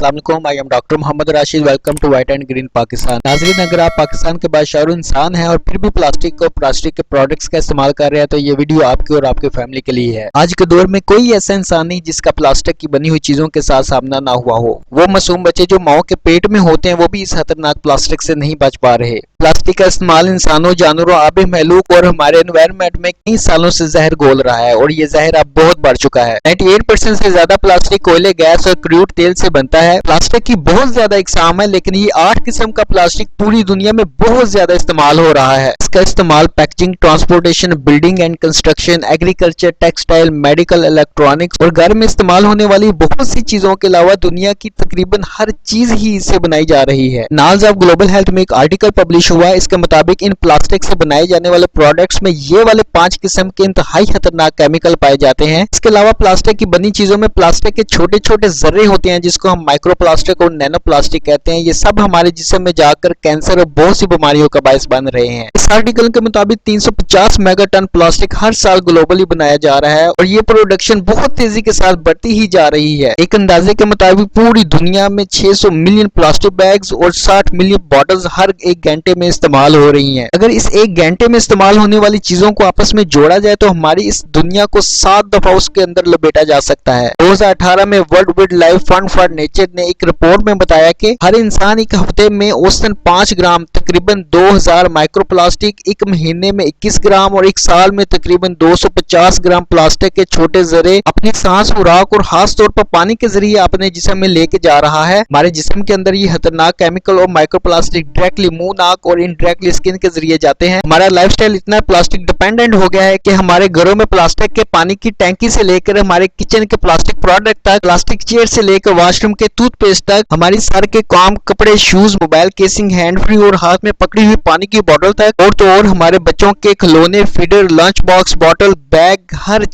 अस्सलाम वालेकुम। I am doctor Mohammad Rashid. Welcome to white and green Pakistan. नाज़रीन, अगर आप पाकिस्तान के बादशाह इंसान हैं और फिर भी प्लास्टिक के प्रोडक्ट्स का इस्तेमाल कर रहे हैं तो ये वीडियो आपकी और आपके फैमिली के लिए है। आज के दौर में कोई ऐसा इंसान नहीं जिसका प्लास्टिक की बनी हुई चीजों के साथ सामना ना हुआ हो। वो मासूम बच्चे जो माओ के पेट में होते हैं वो भी इस खतरनाक प्लास्टिक से नहीं बच पा रहे। प्लास्टिक का इस्तेमाल इंसानों, जानवरों, आबे महलूक और हमारे एनवायरनमेंट में कई सालों से जहर घोल रहा है और ये जहर अब बहुत बढ़ चुका है। 98% से ज्यादा प्लास्टिक कोयले, गैस और क्रूड तेल से बनता है। प्लास्टिक की बहुत ज्यादा इकसाम है, लेकिन ये 8 किस्म का प्लास्टिक पूरी दुनिया में बहुत ज्यादा इस्तेमाल हो रहा है। इसका इस्तेमाल packaging, transportation, building and construction, agriculture, textile, medical, electronics और घर में इस्तेमाल होने वाली बहुत सी चीजों के अलावा दुनिया की तकरीबन हर चीज ही इससे बनाई जा रही है। नाल्स ऑफ ग्लोबल हेल्थ में एक आर्टिकल पब्लिश हुआ है। इसके मुताबिक इन प्लास्टिक से बनाए जाने वाले प्रोडक्ट्स में ये वाले 5 किस्म के इंतहाई खतरनाक केमिकल पाए जाते हैं। इसके अलावा प्लास्टिक की बनी चीजों में प्लास्टिक के छोटे छोटे जर्रे होते हैं जिसको हम माइक्रो प्लास्टिक और नैनो प्लास्टिक कहते हैं। ये सब हमारे जिस्म में जाकर कैंसर और बहुत सी बीमारियों का बायस बन रहे हैं। इस आर्टिकल के मुताबिक 350 मेगा टन प्लास्टिक हर साल ग्लोबली बनाया जा रहा है और ये प्रोडक्शन बहुत तेजी के साथ बढ़ती ही जा रही है। एक अंदाजे के मुताबिक पूरी दुनिया में 600 मिलियन प्लास्टिक बैग्स और 60 मिलियन बॉटल्स हर एक घंटे में इस्तेमाल हो रही हैं। अगर इस एक घंटे में इस्तेमाल होने वाली चीजों को आपस में जोड़ा जाए तो हमारी इस दुनिया को 7 दफा उसके अंदर लपेटा जा सकता है। 2018 में world wild life fund for nature ने एक रिपोर्ट में बताया कि हर इंसान एक हफ्ते में औसतन 5 ग्राम तकरीबन 2000 माइक्रो प्लास्टिक, एक महीने में 21 ग्राम और एक साल में तकरीबन 250 ग्राम प्लास्टिक के छोटे जर्रे अपने सांस, खुराक और खास तौर पर पानी के जरिए अपने जिस्म में लेके जा रहा है। हमारे जिस्म के अंदर ये खतरनाक केमिकल और माइक्रो प्लास्टिक डायरेक्टली मुंह, नाक और इनडायरेक्टली स्किन के जरिए जाते हैं। हमारा लाइफस्टाइल इतना प्लास्टिक डिपेंडेंट हो गया है कि हमारे घरों में प्लास्टिक के पानी की टैंकी से लेकर हमारे किचन के प्लास्टिक प्रोडक्ट तक, प्लास्टिक चेयर से लेकर वॉशरूम के टूथपेस्ट तक, हमारी सर के काम, कपड़े, shoes, mobile casing, hand free और हाथ में पकड़ी हुई पानी की बोतल तक, और तो और हमारे बच्चों के खिलौने, फीडर, लंच बॉक्स, बोतल, बैग, हर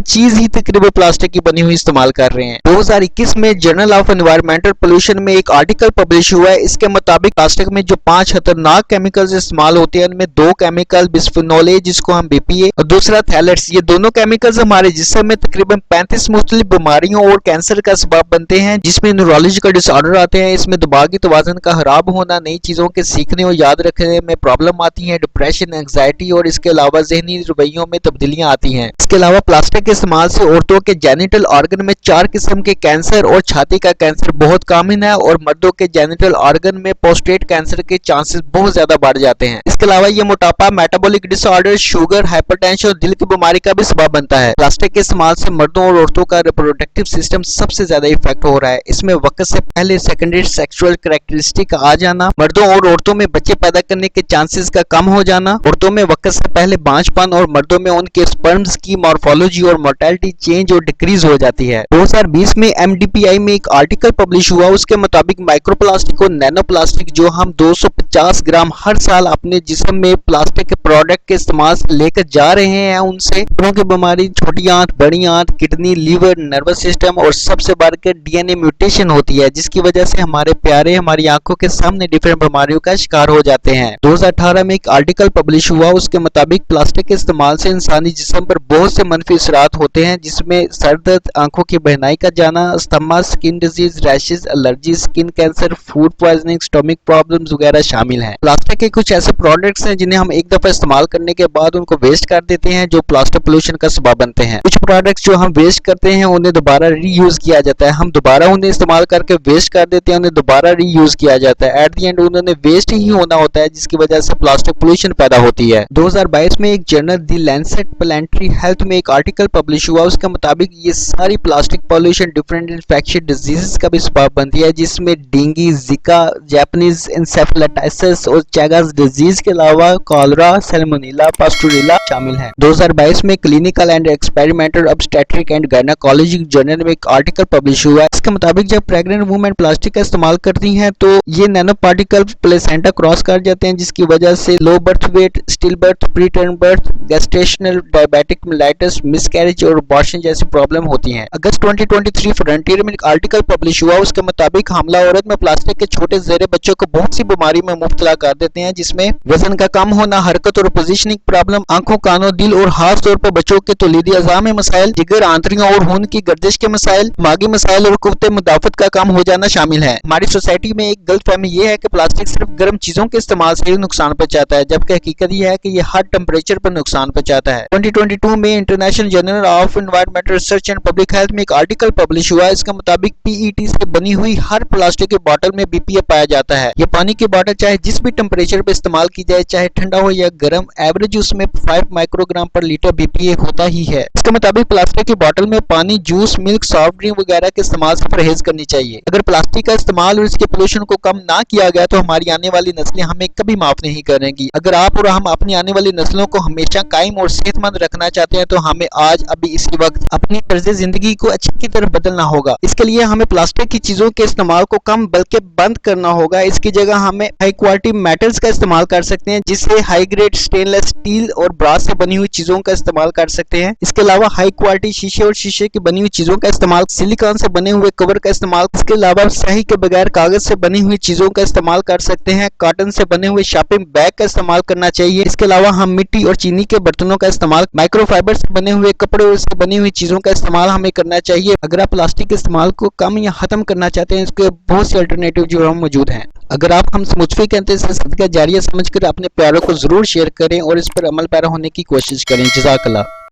चीज ही तकरीबन प्लास्टिक की बनी हुई इस्तेमाल कर रहे हैं। 2021 में जर्नल ऑफ एनवायरमेंटल पोल्यूशन में एक आर्टिकल पब्लिश हुआ है। इसके मुताबिक प्लास्टिक में जो 5 खतरनाक केमिकल्स इस्तेमाल होते हैं उनमें 2 केमिकल बिस्फेनोल ए जिसको हम बीपीए और दूसरा थैलेट्स, ये दोनों केमिकल्स हमारे जिस्म में तकरीबन 35 मुख्तलिफ बीमारियों और कैंसर का सबब बनते हैं, जिसमें न्यूरोलॉजिकल डिसऑर्डर आते हैं। इसमें दिमागी तवाज़ुन का खराब होना, नई चीजों के सीखने और याद रखने में प्रॉब्लम आती है, डिप्रेशन, एंग्जाइटी और इसके अलावा ज़हनी रवैयों में तब्दीलियां आती हैं। इसके अलावा प्लास्टिक के इस्तेमाल से औरतों के जेनिटल ऑर्गन में 4 किस्म के कैंसर और छाती का कैंसर बहुत कॉमन है और मर्दों के जेनिटल ऑर्गन में प्रोस्टेट कैंसर के चांसेस बहुत ज्यादा बढ़ जाते हैं। इसके अलावा ये मोटापा, मेटाबॉलिक डिसऑर्डर, शुगर, हाइपरटेंशन और दिल की बीमारी का भी सबब बनता है। प्लास्टिक के इस्तेमाल से मर्दों और औरतों का रिप्रोडक्टिव सिस्टम सबसे ज्यादा इफेक्ट हो रहा है। इसमें वक्त से पहले सेकेंडरी सेक्सुअल कैरेक्टरिस्टिक आ जाना, मर्दों और औरतों में बच्चे पैदा करने के चांसेस का कम हो जाना, औरतों में वक्त से पहले बांझपन और मर्दों में उनके स्पर्म्स की मॉर्फोलॉजी और मोर्टेलिटी चेंज और डिक्रीज हो जाती है। 2020 में MDPI में एक आर्टिकल पब्लिश हुआ। उसके मुताबिक माइक्रो प्लास्टिक और नैनो प्लास्टिक जो हम 250 ग्राम हर साल अपने जिस्म में प्लास्टिक के प्रोडक्ट के इस्तेमाल से लेकर जा रहे हैं, उनसे दिलों की बीमारी, छोटी आंत, बड़ी आंत, किडनी, लीवर, नर्वस सिस्टम और सबसे बढ़कर DNA म्यूटेशन होती है, जिसकी वजह से हमारे प्यारे हमारी आंखों के सामने डिफरेंट बीमारियों का शिकार हो जाते हैं। 2018 में एक आर्टिकल पब्लिश हुआ। उसके मुताबिक प्लास्टिक के इस्तेमाल से इंसानी जिस्म पर बहुत से मनफी असरात होते हैं, जिसमें सर दर्द, आंखों की बहनाई का जाना, asthma, skin disease, rashes, allergy, skin cancer, food poisoning, stomach problems वगैरह शामिल हैं। प्लास्टिक के कुछ ऐसे प्रोडक्ट्स हैं जिन्हें हम एक दफा इस्तेमाल करने के बाद उनको वेस्ट कर देते हैं, जो प्लास्टिक पोल्यूशन का सबब बनते हैं। कुछ प्रोडक्ट्स जो हम वेस्ट करते हैं उन्हें दोबारा रीयूज किया जाता है। हम दोबारा उन्हें इस्तेमाल करके वेस्ट कर देते हैं, उन्हें दोबारा रीयूज किया जाता है। एट द एंड उन्होंने वेस्ट ही होना होता है, जिसकी वजह से प्लास्टिक पोल्यूशन पैदा होती है। 2022 में एक जर्नल दी लैंसेट प्लानेटरी हेल्थ में एक आर्टिकल पब्लिश हुआ। उसके मुताबिक ये सारी plastic pollution different infectious diseases का भी सबब बनती है, जिसमें डेंगू, जिका, जापानीज इंसेफेलाइटिस और चैगास डिजीज के अलावा कॉलरा, सैल्मोनेला, पास्टुरेला शामिल हैं। 2022 में clinical and experimental obstetric and gynaecology journal में एक आर्टिकल पब्लिश हुआ है। इसके मुताबिक जब प्रेग्नेंट वुमेन प्लास्टिक का इस्तेमाल करती हैं तो ये नैनो पार्टिकल प्लेसेंटा क्रॉस कर जाते हैं, जिसकी वजह से low birth weight, still birth, pre term birth, gestational diabetic mellitus, miscarriage और अबॉर्शन जैसी प्रॉब्लम होती हैं। अगस्त 2023 फ्रंटियर में एक आर्टिकल पब्लिश हुआ। उसके मुताबिक हमला औरत में प्लास्टिक के छोटे ज़ेरे बच्चों को बहुत सी बीमारी में मुब्तला कर देते हैं, जिसमें वजन का कम होना, हरकत और पोजीशनिंग प्रॉब्लम, आंखों, कानों, दिल और खास तौर पर बच्चों के तौलीदी अज़ा में मसाइल, जिगर, आंतरियों और खून की गर्दिश के मसाइल, दिमागी मसाइल और कुव्वत मुदाफ़त का कम हो जाना शामिल है। हमारी सोसाइटी में एक गलत फहमी यह है कि प्लास्टिक सिर्फ गर्म चीजों के इस्तेमाल से ही नुकसान पहुंचाता है, जबकि हकीकत यह है कि यह हर टेम्परेचर पर नुकसान पहुंचाता है। 2022 में international journal of environmental research and public health में एक आर्टिकल पब्लिश हुआ। इसके मुताबिक पीईटी से बनी हुई हर प्लास्टिक की बोतल में बीपीए पाया जाता है। यह पानी की बोतल चाहे जिस भी टेम्परेचर पर इस्तेमाल की जाए, चाहे ठंडा हो या गर्म, एवरेज उसमें 5 माइक्रोग्राम पर लीटर बीपीए होता ही है। इसके मुताबिक प्लास्टिक की बोतल में पानी, जूस, मिल्क, सॉफ्ट ड्रिंक वगैरह के इस्तेमाल से परहेज करनी चाहिए। अगर प्लास्टिक का इस्तेमाल और इसके पोल्यूशन को कम ना किया गया तो हमारी आने वाली नस्लें हमें कभी माफ नहीं करेंगी। अगर आप और हम अपनी आने वाली नस्लों को हमेशा कायम और सेहतमंद रखना चाहते हैं तो हमें आज अभी इसी वक्त अपनी तर्ज जिंदगी को अच्छी की तरफ बदलना होगा। इसके लिए हमें प्लास्टिक की चीजों के इस्तेमाल को कम बल्कि बंद करना होगा। इसकी जगह हमें हाई क्वालिटी मेटल्स का इस्तेमाल कर सकते हैं, जिससे हाई ग्रेड स्टेनलेस स्टील और ब्रास से बनी हुई चीजों का इस्तेमाल कर सकते हैं। इसके अलावा हाई क्वालिटी शीशे और शीशे की बनी हुई चीजों का इस्तेमाल, सिलिकॉन से बने हुए कवर का इस्तेमाल, इसके अलावा स्याही के बगैर कागज से बनी हुई चीजों का इस्तेमाल कर सकते हैं। कॉटन से बने हुए शॉपिंग बैग का इस्तेमाल करना चाहिए। इसके अलावा हम मिट्टी और चीनी के बर्तनों का इस्तेमाल, माइक्रोफाइबर से बने हुए कपड़े और इससे बनी हुई चीजों का इस्तेमाल हमें करना चाहिए। अगर आप प्लास्टिक के इस्तेमाल को कम या खत्म करना चाहते हैं, इसके बहुत से अल्टरनेटिव जो हम मौजूद हैं। अगर आप हमसे मुतफिक हैं तो इसे सदका जारिया समझकर अपने प्यारों को जरूर शेयर करें और इस पर अमल पैरा होने की कोशिश करें। जज़ाकल्लाह।